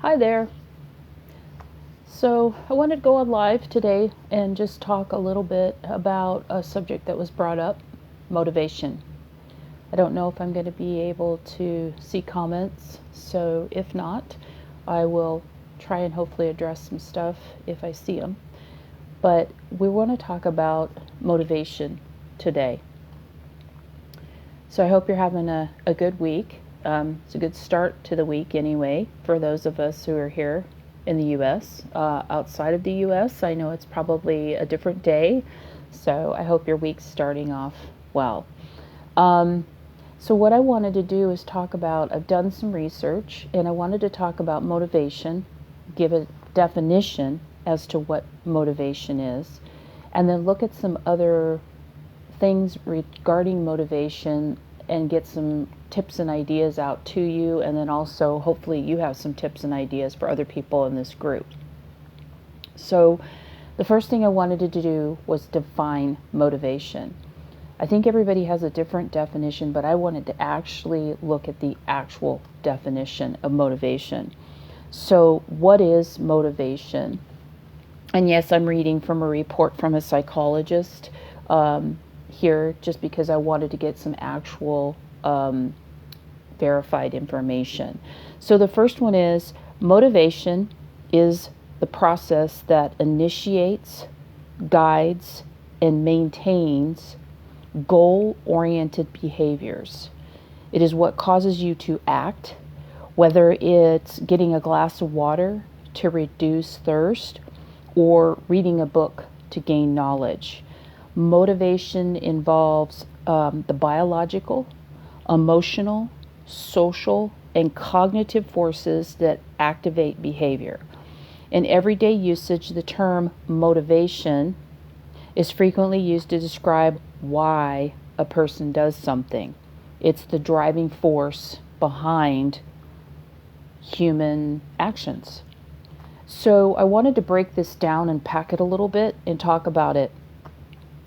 Hi there. So I wanted to go on live today and just talk a little bit about a subject that was brought up, motivation. I don't know if I'm going to be able to see comments, so if not, I will try and hopefully address some stuff if I see them. But we want to talk about motivation today. So I hope you're having a good week. It's a good start to the week anyway, for those of us who are here in the U.S. Outside of the U.S., I know it's probably a different day, so I hope your week's starting off well. So what I wanted to do is talk about, I've done some research, and I wanted to talk about motivation, give a definition as to what motivation is, and then look at some other things regarding motivation and get some tips and ideas out to you, and then also hopefully you have some tips and ideas for other people in this group. So the first thing I wanted to do was define motivation. I think everybody has a different definition, but I wanted to actually look at the actual definition of motivation. So what is motivation? And yes, I'm reading from a report from a psychologist here just because I wanted to get some actual verified information. So the first one is motivation is the process that initiates, guides, and maintains goal-oriented behaviors. It is what causes you to act, whether it's getting a glass of water to reduce thirst or reading a book to gain knowledge. Motivation involves the biological, emotional, social, and cognitive forces that activate behavior. In everyday usage, the term motivation is frequently used to describe why a person does something. It's the driving force behind human actions. So I wanted to break this down and pack it a little bit and talk about it,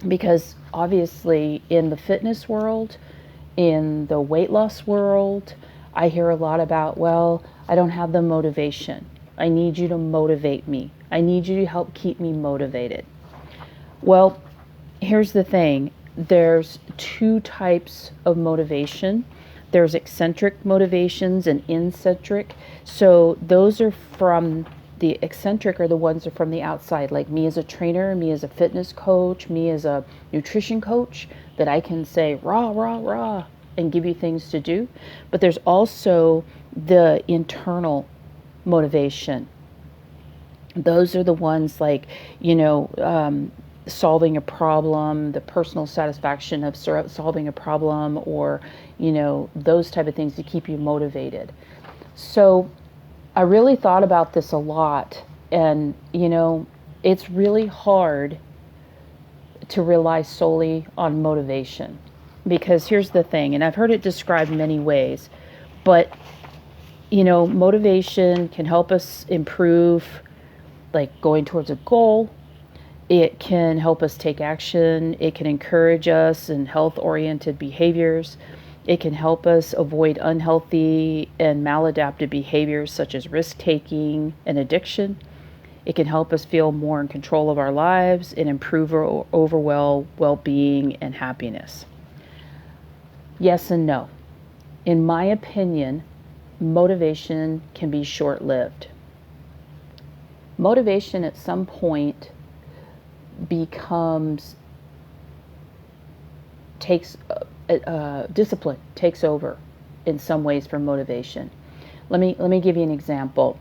because obviously in the fitness world, in the weight loss world, I hear a lot about, well, I don't have the motivation. I need you to motivate me. I need you to help keep me motivated. Well, here's the thing. There's two types of motivation. There's eccentric motivations and eccentric. So those are from the eccentric are the ones that are from the outside, like me as a trainer, me as a fitness coach, me as a nutrition coach, that I can say rah, rah, rah, and give you things to do. But there's also the internal motivation. Those are the ones like, solving a problem, the personal satisfaction of solving a problem, or, those type of things to keep you motivated. So I really thought about this a lot, and, it's really hard to rely solely on motivation, because here's the thing, and I've heard it described many ways, but, motivation can help us improve, like going towards a goal. It can help us take action. It can encourage us in health-oriented behaviors. It can help us avoid unhealthy and maladaptive behaviors such as risk-taking and addiction. It can help us feel more in control of our lives and improve our overall well-being and happiness. Yes and no. In my opinion, motivation can be short-lived. Motivation at some point discipline takes over in some ways for motivation. Let me give you an example.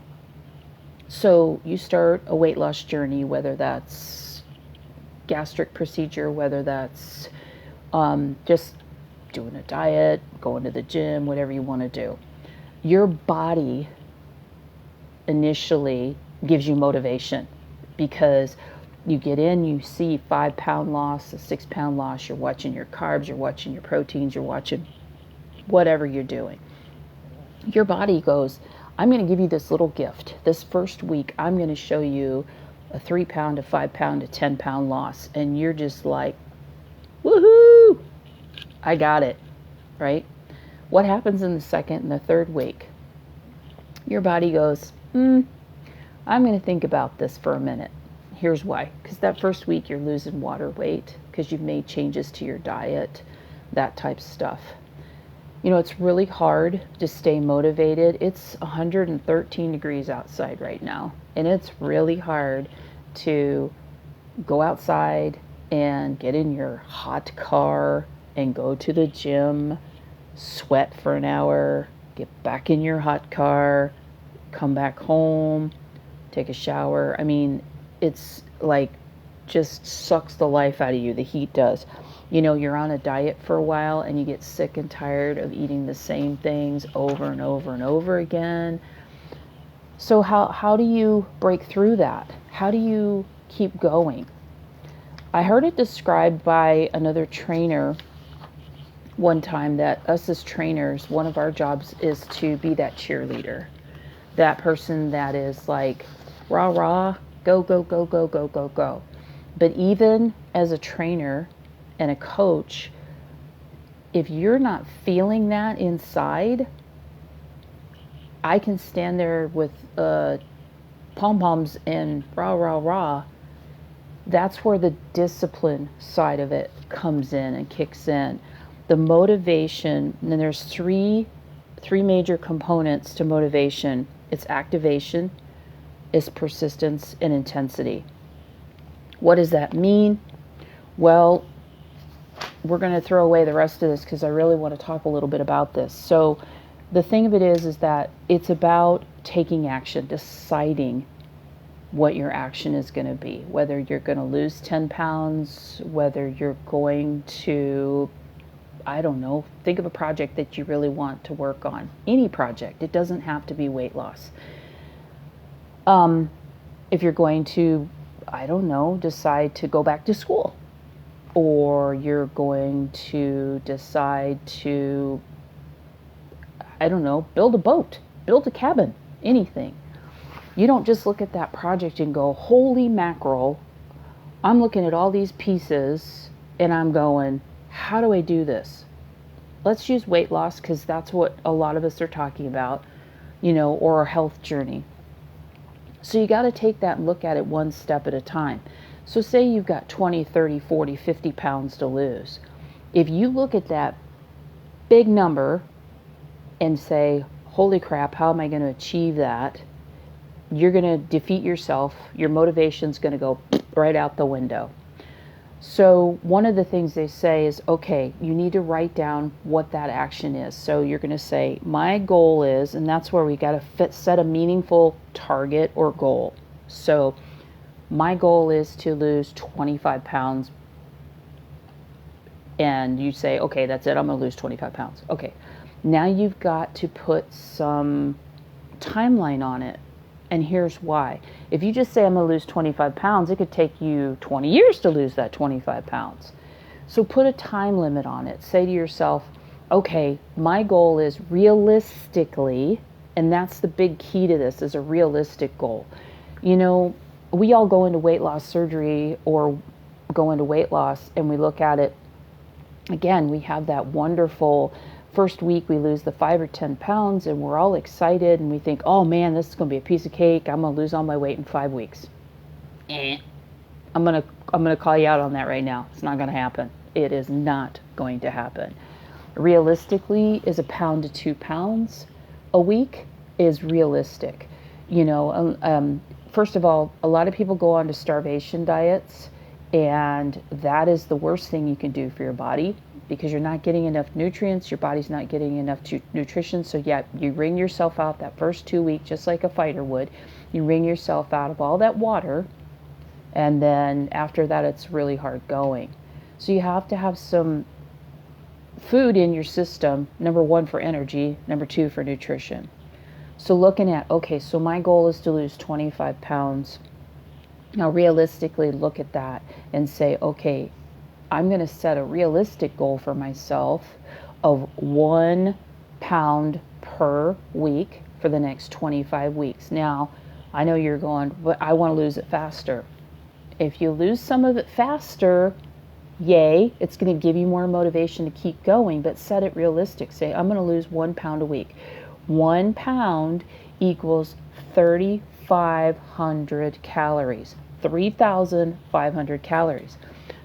So you start a weight loss journey, whether that's gastric procedure, whether that's just doing a diet, going to the gym, whatever you want to do. Your body initially gives you motivation, because you get in, you see 5-pound loss, a 6-pound loss, you're watching your carbs, you're watching your proteins, you're watching whatever you're doing. Your body goes, I'm going to give you this little gift. This first week, I'm going to show you a 3-pound, a 5-pound, a 10-pound loss. And you're just like, woohoo, I got it, right? What happens in the second and the third week? Your body goes, I'm going to think about this for a minute. Here's why. Because that first week you're losing water weight because you've made changes to your diet, that type of stuff. It's really hard to stay motivated. It's 113 degrees outside right now, and it's really hard to go outside and get in your hot car and go to the gym, sweat for an hour, get back in your hot car, come back home, take a shower. It's like just sucks the life out of you. The heat does. You're on a diet for a while and you get sick and tired of eating the same things over and over and over again. So how do you break through that? How do you keep going? I heard it described by another trainer one time that us as trainers, one of our jobs is to be that cheerleader. That person that is like, rah, rah, go, go, go, go, go, go, go. But even as a trainer and a coach, if you're not feeling that inside, I can stand there with pom-poms and rah, rah, rah. That's where the discipline side of it comes in and kicks in. The motivation, and then there's three major components to motivation. It's activation, it's persistence, and intensity. What does that mean? Well, we're going to throw away the rest of this because I really want to talk a little bit about this. So the thing of it is that it's about taking action, deciding what your action is going to be, whether you're going to lose 10 pounds, whether you're going to, I don't know, think of a project that you really want to work on. Any project. It doesn't have to be weight loss. If you're going to, I don't know, decide to go back to school, or you're going to decide to, I don't know, build a boat, build a cabin, anything. You don't just look at that project and go, holy mackerel, I'm looking at all these pieces and I'm going, how do I do this? Let's use weight loss because that's what a lot of us are talking about, or a health journey. So you got to take that and look at it one step at a time. So say you've got 20, 30, 40, 50 pounds to lose. If you look at that big number and say, holy crap, how am I going to achieve that? You're going to defeat yourself. Your motivation's going to go right out the window. So one of the things they say is, okay, you need to write down what that action is. So you're going to say, my goal is, and that's where we got to set a meaningful target or goal. So my goal is to lose 25 pounds. And you say, okay, that's it. I'm going to lose 25 pounds. Okay. Now you've got to put some timeline on it. And here's why. If you just say I'm going to lose 25 pounds, it could take you 20 years to lose that 25 pounds. So put a time limit on it. Say to yourself, okay, my goal is realistically, and that's the big key to this, is a realistic goal. We all go into weight loss surgery or go into weight loss and we look at it, again, we have that wonderful first week we lose the 5 or 10 pounds and we're all excited and we think, oh man, this is going to be a piece of cake. I'm going to lose all my weight in 5 weeks. I'm going to call you out on that right now. It's not going to happen. It is not going to happen. Realistically, is 1 pound to 2 pounds a week is realistic. First of all, a lot of people go on to starvation diets, and that is the worst thing you can do for your body, because you're not getting enough nutrients, your body's not getting enough nutrition. So yeah, you wring yourself out that first 2 weeks, just like a fighter would. You wring yourself out of all that water, and then after that, it's really hard going. So you have to have some food in your system, number 1 for energy, number 2 for nutrition. So looking at, okay, so my goal is to lose 25 pounds. Now realistically look at that and say, okay, I'm going to set a realistic goal for myself of 1 pound per week for the next 25 weeks. Now, I know you're going, but I want to lose it faster. If you lose some of it faster, yay, it's going to give you more motivation to keep going, but set it realistic. Say, I'm going to lose 1 pound a week. 1 pound equals 3,500 calories. 3,500 calories.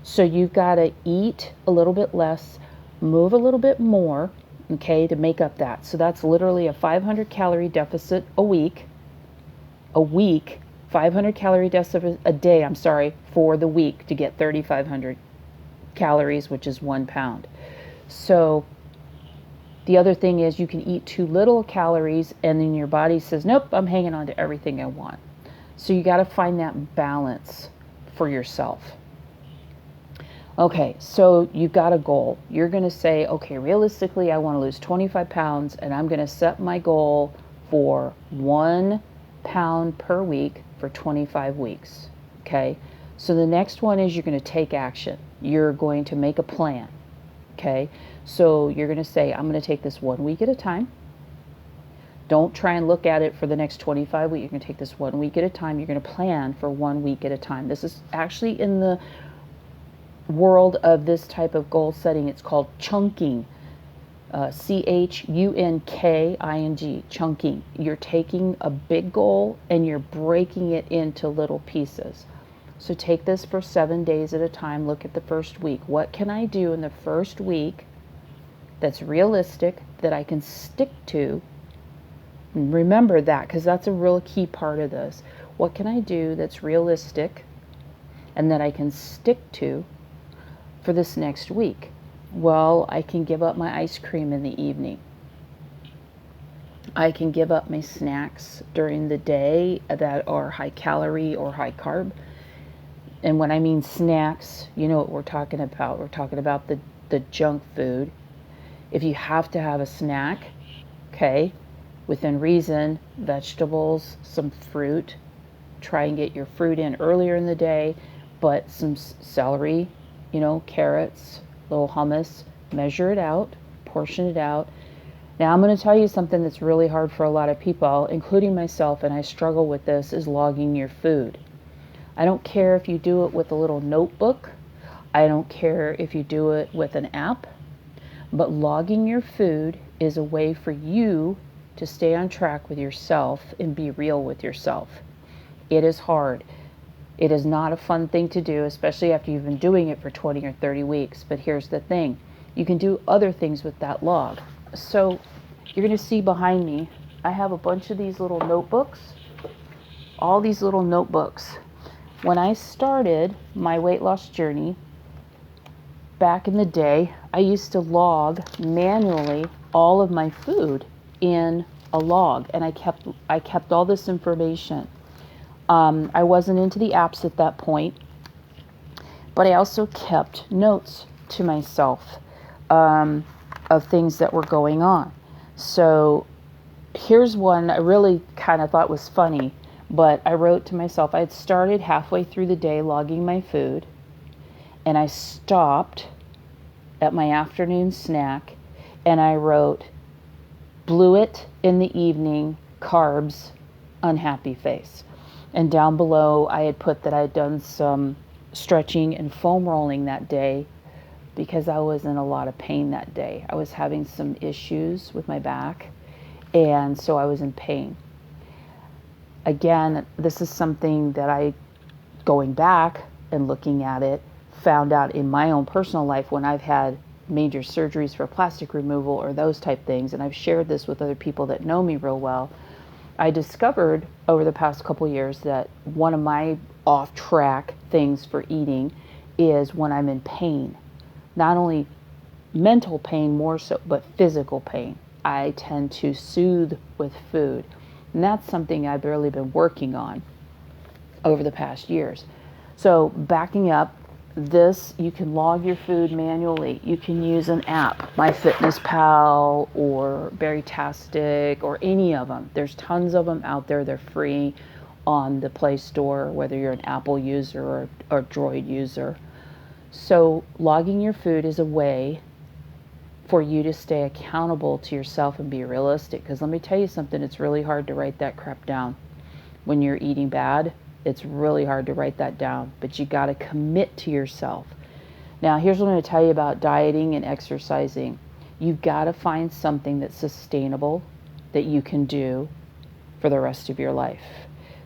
So you've got to eat a little bit less, move a little bit more, okay, to make up that. So that's literally a 500 calorie deficit a week. 500 calorie deficit a day, for the week to get 3,500 calories, which is 1 pound. So the other thing is you can eat too little calories and then your body says, nope, I'm hanging on to everything I want. So you got to find that balance for yourself. Okay, so you've got a goal. You're going to say, okay, realistically, I want to lose 25 pounds and I'm going to set my goal for 1 pound per week for 25 weeks. Okay, so the next one is you're going to take action. You're going to make a plan. Okay, so you're going to say, I'm going to take this 1 week at a time. Don't try and look at it for the next 25 weeks. You're going to take this 1 week at a time. You're going to plan for 1 week at a time. This is actually in the world of this type of goal setting. It's called chunking. chunking, chunking. You're taking a big goal and you're breaking it into little pieces. So take this for 7 days at a time. Look at the first week. What can I do in the first week that's realistic, that I can stick to? And remember that, because that's a real key part of this. What can I do that's realistic and that I can stick to for this next week? Well, I can give up my ice cream in the evening. I can give up my snacks during the day that are high calorie or high carb. And when I mean snacks, you know what we're talking about. We're talking about the junk food. If you have to have a snack, okay, within reason, vegetables, some fruit. Try and get your fruit in earlier in the day, but some celery, carrots, little hummus, measure it out, portion it out. Now I'm going to tell you something that's really hard for a lot of people, including myself, and I struggle with this, is logging your food. I don't care if you do it with a little notebook. I don't care if you do it with an app, but logging your food is a way for you to stay on track with yourself and be real with yourself. It is hard. It is not a fun thing to do, especially after you've been doing it for 20 or 30 weeks. But here's the thing. You can do other things with that log. So you're going to see behind me, I have a bunch of these little notebooks. All these little notebooks. When I started my weight loss journey, back in the day, I used to log manually all of my food in a log, and I kept all this information. I wasn't into the apps at that point, but I also kept notes to myself of things that were going on. So here's one I really kind of thought was funny, but I wrote to myself. I had started halfway through the day logging my food, and I stopped at my afternoon snack, and I wrote, blew it in the evening, carbs, unhappy face. And down below, I had put that I had done some stretching and foam rolling that day because I was in a lot of pain that day. I was having some issues with my back, and so I was in pain. Again, this is something that I, going back and looking at it, found out in my own personal life when I've had major surgeries for plastic removal or those type things, and I've shared this with other people that know me real well. I discovered over the past couple years that one of my off-track things for eating is when I'm in pain. Not only mental pain more so, but physical pain. I tend to soothe with food. And that's something I've really been working on over the past years. So backing up, this, you can log your food manually. You can use an app, MyFitnessPal or Berrytastic or any of them. There's tons of them out there. They're free on the Play Store, whether you're an Apple user or Droid user. So logging your food is a way for you to stay accountable to yourself and be realistic. Because let me tell you something, it's really hard to write that crap down. When you're eating bad, it's really hard to write that down, but you got to commit to yourself. Now, here's what I'm going to tell you about dieting and exercising. You've got to find something that's sustainable, that you can do, for the rest of your life.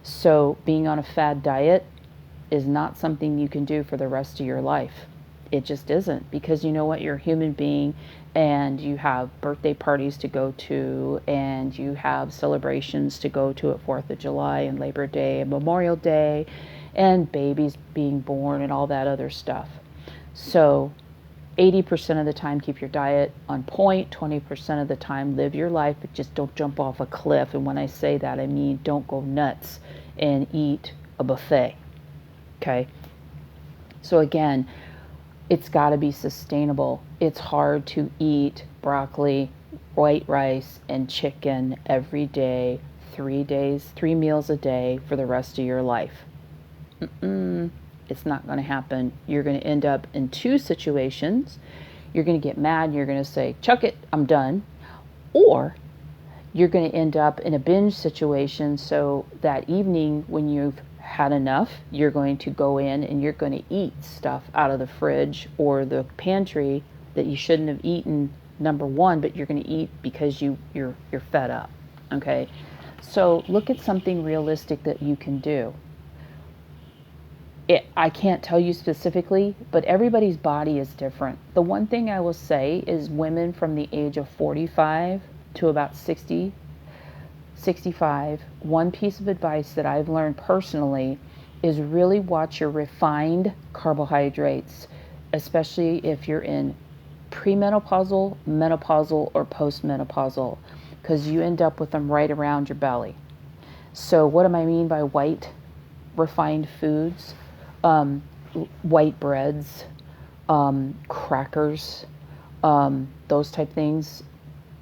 So being on a fad diet is not something you can do for the rest of your life. It just isn't, because you know what, you're a human being and you have birthday parties to go to and you have celebrations to go to at 4th of July and Labor Day and Memorial Day and babies being born and all that other stuff. So 80% of the time keep your diet on point, 20% of the time live your life, but just don't jump off a cliff. And when I say that, I mean don't go nuts and eat a buffet. Okay? So again, it's got to be sustainable. It's hard to eat broccoli, white rice, and chicken every day, 3 meals a day for the rest of your life. It's not going to happen. You're going to end up in two situations. You're going to get mad and you're going to say, chuck it, I'm done. Or you're going to end up in a binge situation, so that evening when you've had enough, you're going to go in and you're going to eat stuff out of the fridge or the pantry that you shouldn't have eaten, number one, but you're going to eat because you're fed up. Okay? So look at something realistic that you can do. I can't tell you specifically, but everybody's body is different. The one thing I will say is women from the age of 45 to about 60, 65, one piece of advice that I've learned personally is really watch your refined carbohydrates, especially if you're in premenopausal, menopausal, or postmenopausal, because you end up with them right around your belly. So what do I mean by white refined foods? White breads, crackers, those type things,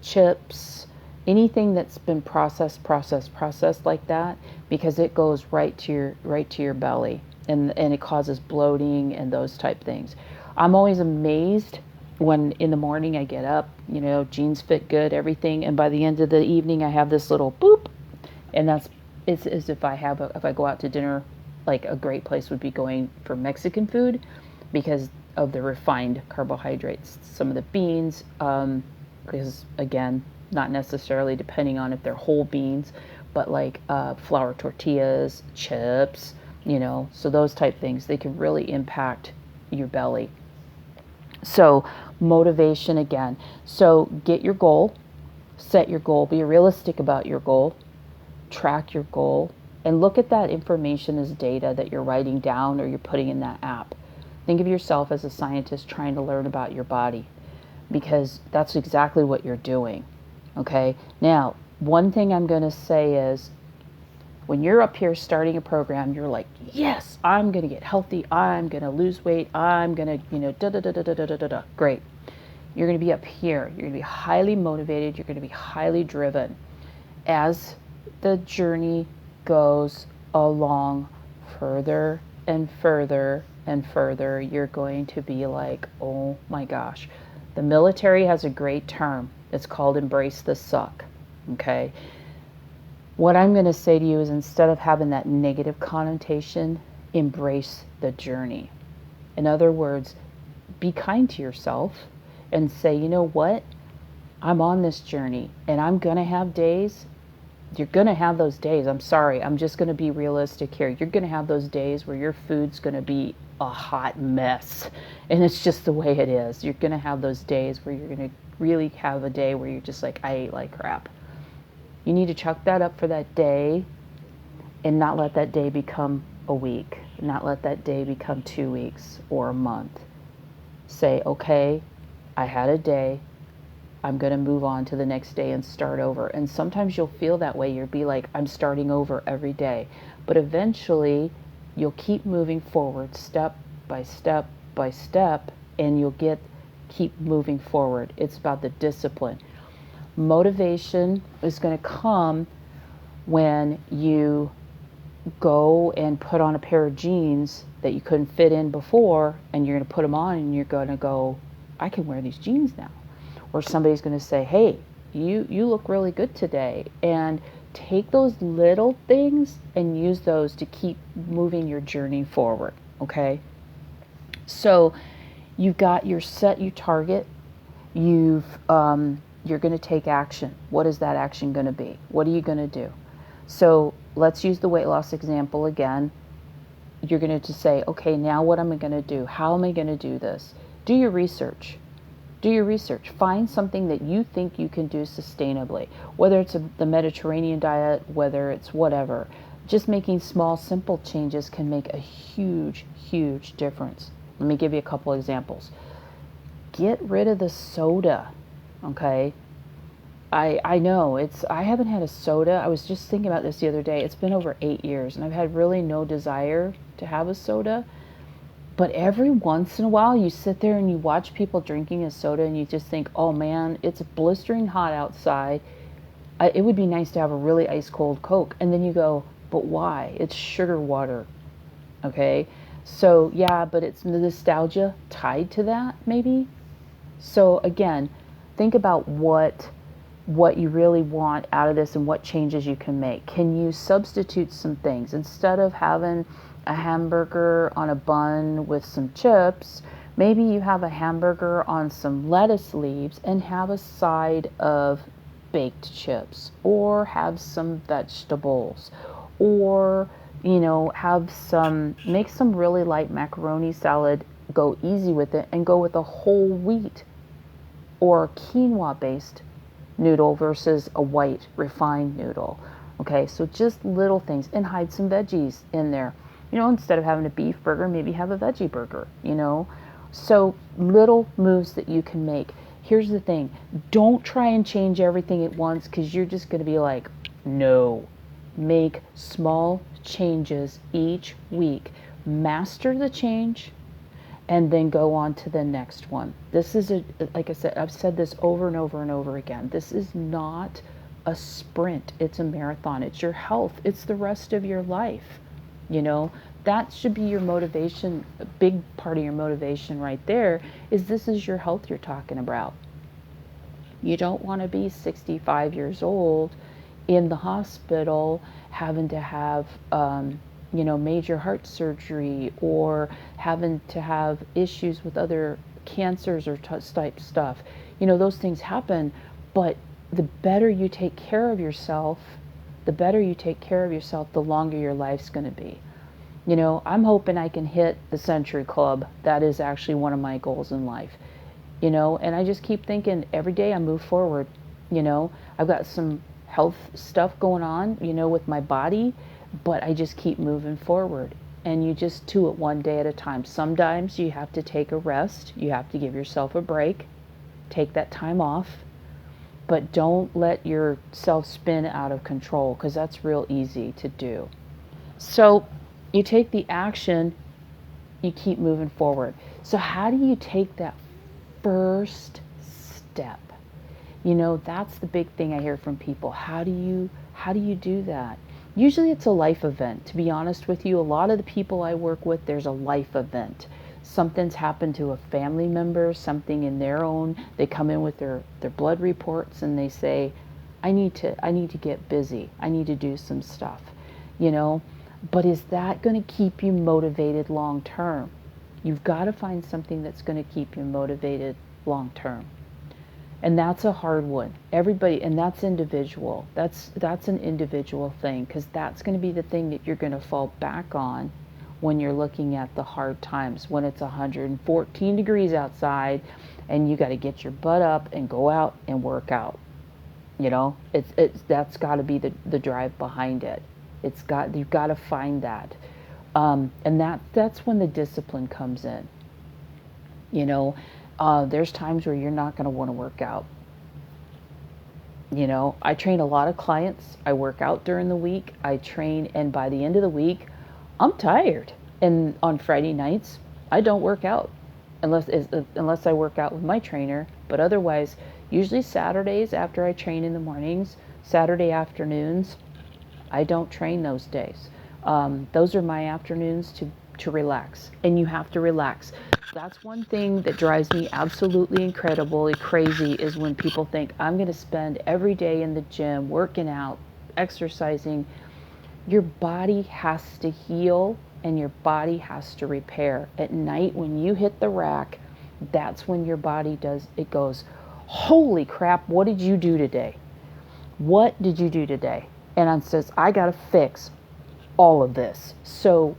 chips, anything that's been processed like that, because it goes right to your belly, and it causes bloating and those type things. I'm always amazed when in the morning I get up, jeans fit good, everything, and by the end of the evening I have this little boop, and it's as if if I go out to dinner. Like a great place would be going for Mexican food because of the refined carbohydrates. Some of the beans, because again, not necessarily depending on if they're whole beans, but like flour tortillas, chips, so those type things, they can really impact your belly. So motivation again. So get your goal, set your goal, be realistic about your goal, track your goal, and look at that information as data that you're writing down or you're putting in that app. Think of yourself as a scientist trying to learn about your body, because that's exactly what you're doing. Okay? Now, one thing I'm going to say is when you're up here starting a program, you're like, yes, I'm going to get healthy. I'm going to lose weight. I'm going to, Great. You're going to be up here. You're going to be highly motivated. You're going to be highly driven. As the journey goes along further and further and further, you're going to be like, oh my gosh. The military has a great term. It's called embrace the suck. Okay? What I'm going to say to you is, instead of having that negative connotation, embrace the journey. In other words, be kind to yourself and say, you know what? I'm on this journey and I'm going to have days. You're going to have those days. I'm sorry. I'm just going to be realistic here. You're going to have those days where your food's going to be a hot mess. And it's just the way it is. You're going to have those days where you're going to really have a day where you're just like, I ate like crap. You need to chuck that up for that day and not let that day become a week. Not let that day become 2 weeks or a month. Say, okay, I had a day. I'm going to move on to the next day and start over. And sometimes you'll feel that way. You'll be like, I'm starting over every day. But eventually, you'll keep moving forward step by step by step, and you'll keep moving forward. It's about the discipline. Motivation is going to come when you go and put on a pair of jeans that you couldn't fit in before, and you're going to put them on and you're going to go, I can wear these jeans now. Or somebody's going to say, hey, you look really good today. And take those little things and use those to keep moving your journey forward, okay? So you've got your target. You're going to take action. What is that action going to be? What are you going to do? So let's use the weight loss example again. You're going to just say, okay, now what am I going to do? How am I going to do this? Do your research. Do your research. Find something that you think you can do sustainably, whether it's the Mediterranean diet, whether it's whatever. Just making small, simple changes can make a huge, huge difference. Let me give you a couple examples. Get rid of the soda, okay? I know I haven't had a soda. I was just thinking about this the other day. It's been over 8 years, and I've had really no desire to have a soda. But every once in a while, you sit there and you watch people drinking a soda and you just think, oh man, it's blistering hot outside. It would be nice to have a really ice cold Coke. And then you go, but why? It's sugar water. Okay? So yeah, but it's the nostalgia tied to that maybe. So again, think about what you really want out of this and what changes you can make. Can you substitute some things? Instead of having a hamburger on a bun with some chips, maybe you have a hamburger on some lettuce leaves and have a side of baked chips, or have some vegetables, or make some really light macaroni salad, go easy with it, and go with a whole wheat or quinoa based noodle versus a white refined noodle. Okay, so just little things, and hide some veggies in there. Instead of having a beef burger, maybe have a veggie burger, So little moves that you can make. Here's the thing. Don't try and change everything at once, because you're just going to be like, no. Make small changes each week. Master the change, and then go on to the next one. This is like I said, I've said this over and over and over again. This is not a sprint. It's a marathon. It's your health. It's the rest of your life. That should be your motivation. A big part of your motivation right there is this is your health you're talking about. You don't want to be 65 years old in the hospital having to have major heart surgery, or having to have issues with other cancers or type stuff. Those things happen, but the better you take care of yourself, the longer your life's going to be. I'm hoping I can hit the Century Club. That is actually one of my goals in life. And I just keep thinking every day I move forward. I've got some health stuff going on, with my body, but I just keep moving forward. And you just do it one day at a time. Sometimes you have to take a rest. You have to give yourself a break. Take that time off. But don't let yourself spin out of control, because that's real easy to do. So you take the action, you keep moving forward. So how do you take that first step? That's the big thing I hear from people. How do you do that? Usually it's a life event. To be honest with you, a lot of the people I work with, there's a life event. Something's happened to a family member, something in their own, they come in with their blood reports and they say, I need to get busy. I need to do some stuff, But is that going to keep you motivated long term? You've got to find something that's going to keep you motivated long term. And that's a hard one. Everybody, and that's individual. That's an individual thing, because that's going to be the thing that you're going to fall back on when you're looking at the hard times, when it's 114 degrees outside and you got to get your butt up and go out and work out. That's got to be the drive behind it. You've got to find that. And that's when the discipline comes in. There's times where you're not going to want to work out. I train a lot of clients. I work out during the week. I train, and by the end of the week, I'm tired. And on Friday nights, I don't work out unless I work out with my trainer. But otherwise, usually Saturdays after I train in the mornings, Saturday afternoons, I don't train those days. Those are my afternoons to relax, and you have to relax. That's one thing that drives me absolutely incredibly crazy, is when people think I'm going to spend every day in the gym working out, exercising. Your body has to heal, and your body has to repair. At night when you hit the rack, that's when your body goes, holy crap, what did you do today? What did you do today? and says, I got to fix all of this. So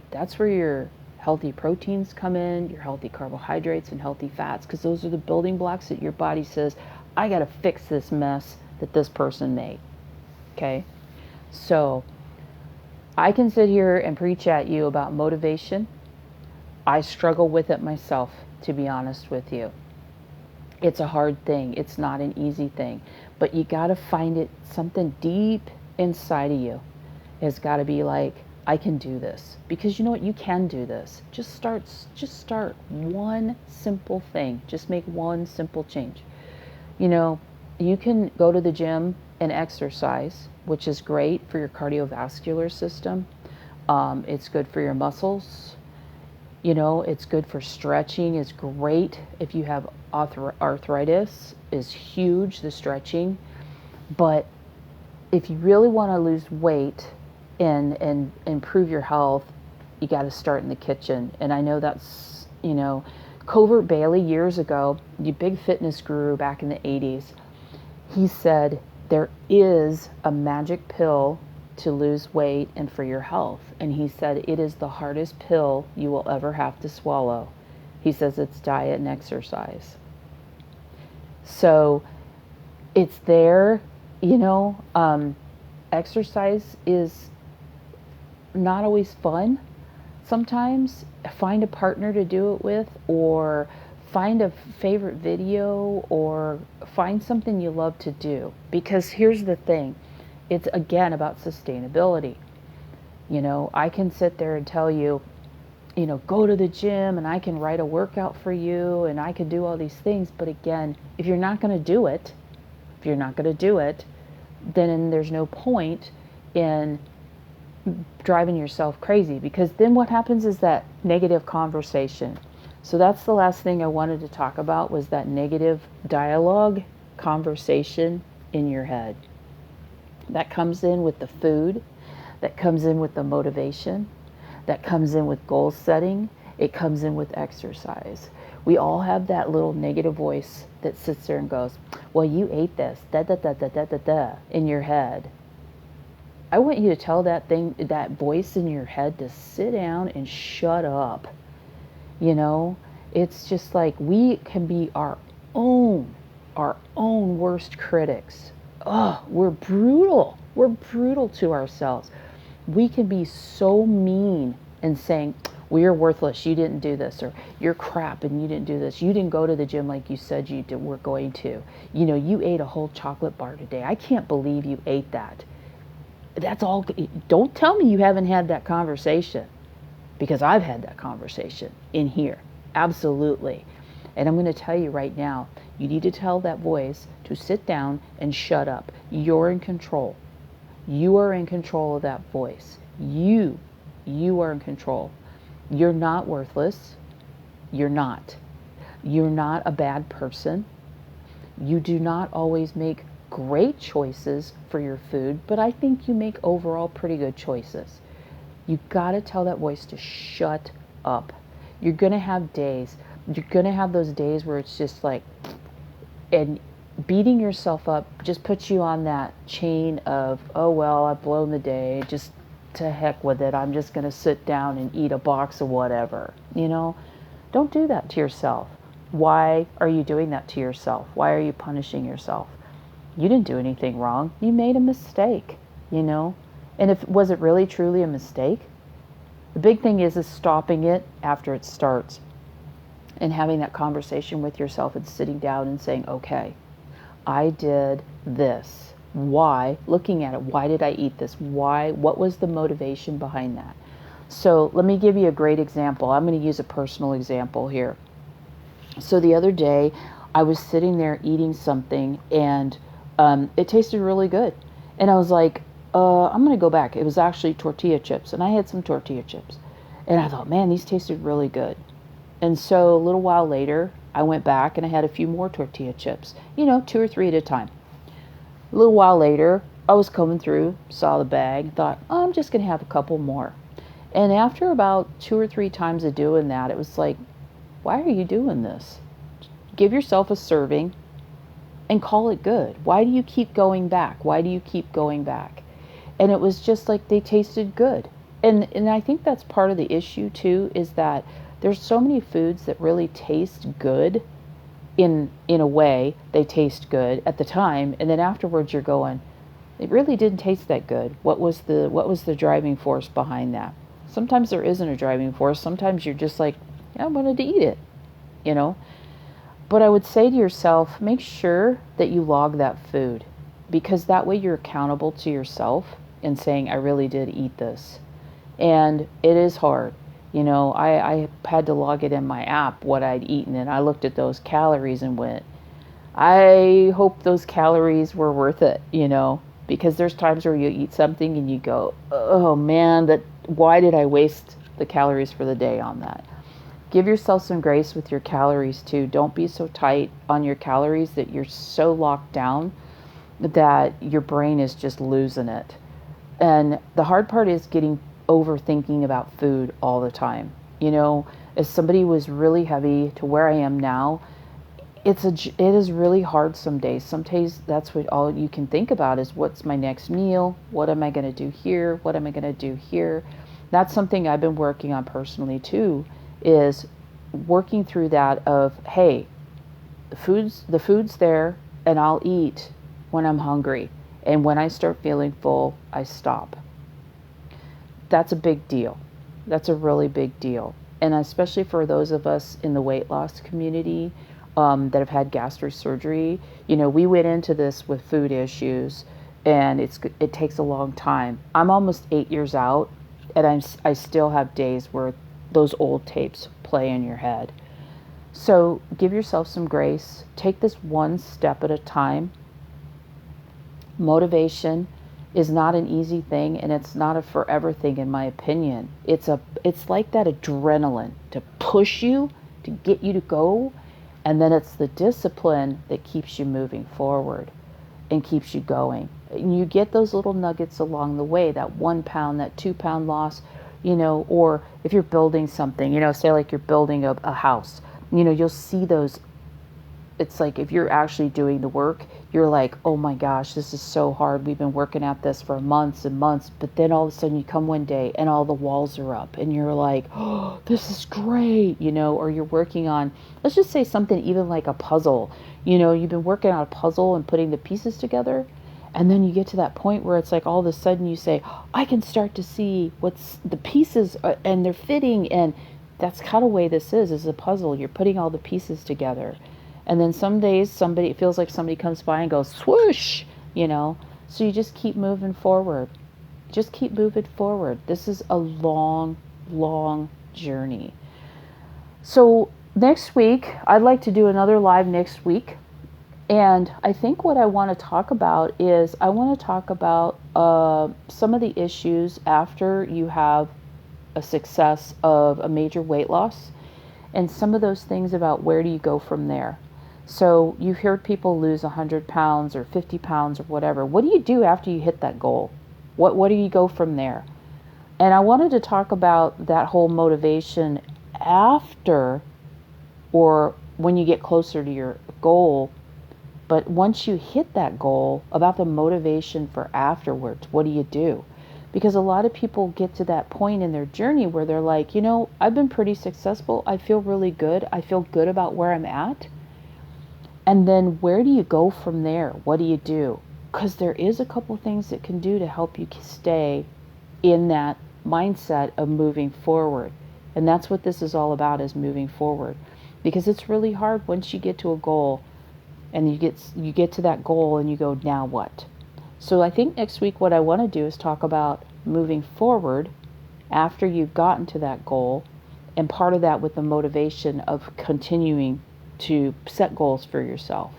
that's where your healthy proteins come in, your healthy carbohydrates and healthy fats, because those are the building blocks that your body says, I got to fix this mess that this person made. Okay? So I can sit here and preach at you about motivation. I struggle with it myself, to be honest with you. It's a hard thing. It's not an easy thing. But you got to find it, something deep inside of you has got to be like, I can do this. Because you know what? You can do this. Just start one simple thing. Just make one simple change. You know, you can go to the gym and exercise, which is great for your cardiovascular system. It's good for your muscles. You know, it's good for stretching. It's great if you have arthritis. Is huge, the stretching. But if you really want to lose weight and improve your health, you got to start in the kitchen. And I know that's, you know, Covert Bailey years ago, the big fitness guru back in the 80s, he said there is a magic pill to lose weight and for your health. And he said it is the hardest pill you will ever have to swallow. He says it's diet and exercise. So it's there, you know, exercise is not always fun. Sometimes find a partner to do it with, or find a favorite video, or find something you love to do. Because here's the thing, it's again about sustainability. You know, I can sit there and tell you, you know, go to the gym and I can write a workout for you and I can do all these things. But again, if you're not going to do it, then there's no point in driving yourself crazy, because then what happens is that negative conversation. So that's the last thing I wanted to talk about, was that negative dialogue conversation in your head. That comes in with the food, that comes in with the motivation, that comes in with goal setting, it comes in with exercise. We all have that little negative voice that sits there and goes, well, you ate this, da da da da da da da, in your head. I want you to tell that voice in your head to sit down and shut up. You know, it's just like we can be our own worst critics. Oh, we're brutal. We're brutal to ourselves. We can be so mean and saying, well, you're worthless, you didn't do this, or you're crap and you didn't do this. You didn't go to the gym like you said you were going to. You know, you ate a whole chocolate bar today. I can't believe you ate that. That's all. Don't tell me you haven't had that conversation, because I've had that conversation in here. Absolutely. And I'm going to tell you right now, you need to tell that voice to sit down and shut up. You're in control. You are in control of that voice. You are in control. You're not worthless. You're not. You're not a bad person. You do not always make great choices for your food, but I think you make overall pretty good choices. You got to tell that voice to shut up. You're going to have days. You're going to have those days where it's just like, and beating yourself up just puts you on that chain of, oh, well, I've blown the day. Just to heck with it. I'm just going to sit down and eat a box of whatever. You know, don't do that to yourself. Why are you doing that to yourself? Why are you punishing yourself? You didn't do anything wrong. You made a mistake, you know? And was it really truly a mistake? The big thing is stopping it after it starts and having that conversation with yourself and sitting down and saying, okay, I did this. Why? Looking at it, why did I eat this? Why? What was the motivation behind that? So let me give you a great example. I'm going to use a personal example here. So the other day, I was sitting there eating something and it tasted really good. And I was like, I'm going to go back. It was actually tortilla chips. And I had some tortilla chips. And I thought, man, these tasted really good. And so a little while later, I went back and I had a few more tortilla chips. You know, 2 or 3 at a time. A little while later, I was coming through, saw the bag, thought, oh, I'm just going to have a couple more. And after about 2 or 3 times of doing that, it was like, why are you doing this? Give yourself a serving and call it good. Why do you keep going back? Why do you keep going back? And it was just like they tasted good. And I think that's part of the issue too, is that there's so many foods that really taste good. In a way, they taste good at the time, and then afterwards you're going, it really didn't taste that good. What was the driving force behind that? Sometimes there isn't a driving force. Sometimes you're just like, yeah, I wanted to eat it, you know. But I would say to yourself, make sure that you log that food, because that way you're accountable to yourself and saying, I really did eat this. And it is hard. You know, I had to log it in my app, what I'd eaten, and I looked at those calories and went, I hope those calories were worth it, you know, because there's times where you eat something and you go, oh man, why did I waste the calories for the day on that? Give yourself some grace with your calories too. Don't be so tight on your calories that you're so locked down that your brain is just losing it. And the hard part is getting overthinking about food all the time. You know, as somebody who was really heavy to where I am now, it is really hard some days. Some days that's what all you can think about is, what's my next meal? What am I going to do here? What am I going to do here? That's something I've been working on personally too, is working through that of, hey, the food's there and I'll eat when I'm hungry. And when I start feeling full, I stop. That's a big deal. That's a really big deal. And especially for those of us in the weight loss community that have had gastric surgery, you know, we went into this with food issues, and it takes a long time. I'm almost 8 years out, and I still have days where those old tapes play in your head. So give yourself some grace. Take this one step at a time. Motivation is not an easy thing, and it's not a forever thing, in my opinion. It's like that adrenaline to push you, to get you to go, and then it's the discipline that keeps you moving forward and keeps you going. And you get those little nuggets along the way, that 1 pound, that 2 pound loss, you know, or if you're building something, you know, say like you're building a house, you know, you'll see those. It's like if you're actually doing the work, you're like, oh my gosh, this is so hard. We've been working at this for months and months. But then all of a sudden you come one day and all the walls are up and you're like, oh, this is great, you know, or you're working on, let's just say something even like a puzzle. You know, you've been working on a puzzle and putting the pieces together. And then you get to that point where it's like all of a sudden you say, I can start to see what's the pieces and they're fitting. And that's kind of the way this is a puzzle. You're putting all the pieces together. And then some days it feels like somebody comes by and goes swoosh, you know. So you just keep moving forward. Just keep moving forward. This is a long, long journey. So next week, I'd like to do another live next week. And I think what I want to talk about is I want to talk about some of the issues after you have a success of a major weight loss, and some of those things about where do you go from there. So you hear people lose 100 pounds or 50 pounds or whatever. What do you do after you hit that goal? What do you go from there? And I wanted to talk about that whole motivation after, or when you get closer to your goal. But once you hit that goal, about the motivation for afterwards, what do you do? Because a lot of people get to that point in their journey where they're like, you know, I've been pretty successful. I feel really good. I feel good about where I'm at. And then where do you go from there? What do you do? Because there is a couple things that can do to help you stay in that mindset of moving forward. And that's what this is all about, is moving forward. Because it's really hard once you get to a goal and you get to that goal and you go, now what? So I think next week what I want to do is talk about moving forward after you've gotten to that goal, and part of that with the motivation of continuing to set goals for yourself.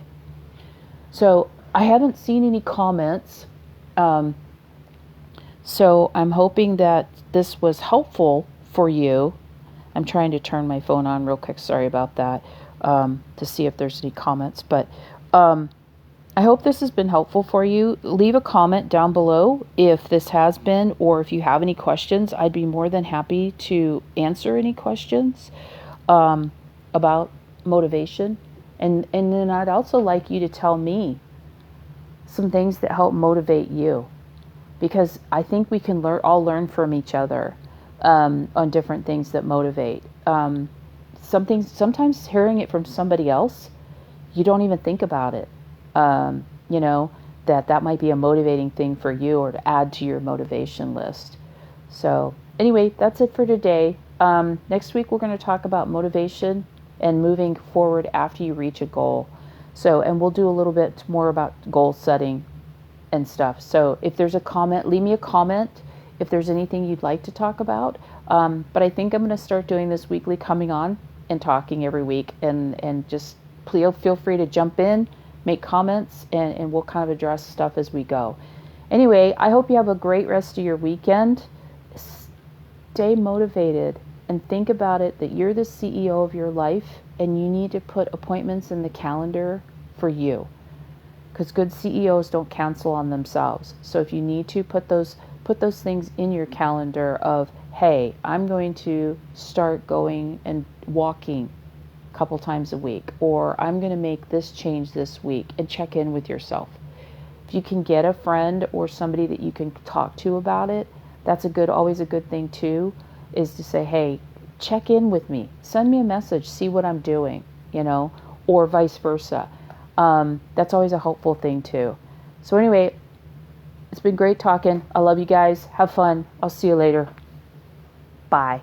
So I haven't seen any comments. So I'm hoping that this was helpful for you. I'm trying to turn my phone on real quick. Sorry about that. To see if there's any comments. But I hope this has been helpful for you. Leave a comment down below if this has been, or if you have any questions. I'd be more than happy to answer any questions about motivation. And then I'd also like you to tell me some things that help motivate you. because I think we can all learn from each other on different things that motivate. Sometimes hearing it from somebody else, you don't even think about it. You know, that might be a motivating thing for you, or to add to your motivation list. So anyway, that's it for today. Next week we're going to talk about motivation and moving forward after you reach a goal. So, and we'll do a little bit more about goal setting and stuff. So if there's a comment, leave me a comment if there's anything you'd like to talk about. But I think I'm going to start doing this weekly, coming on and talking every week, and just feel free to jump in, make comments, and we'll kind of address stuff as we go. Anyway, I hope you have a great rest of your weekend. Stay motivated and think about it that you're the CEO of your life, and you need to put appointments in the calendar for you, because good CEOs don't cancel on themselves. So if you need to put those things in your calendar of, hey, I'm going to start going and walking a couple times a week, or I'm going to make this change this week, and check in with yourself. If you can get a friend or somebody that you can talk to about it, that's always a good thing too, is to say, hey, check in with me, send me a message, see what I'm doing, or vice versa. That's always a helpful thing too. So anyway, it's been great talking. I love you guys. Have fun. I'll see you later. Bye.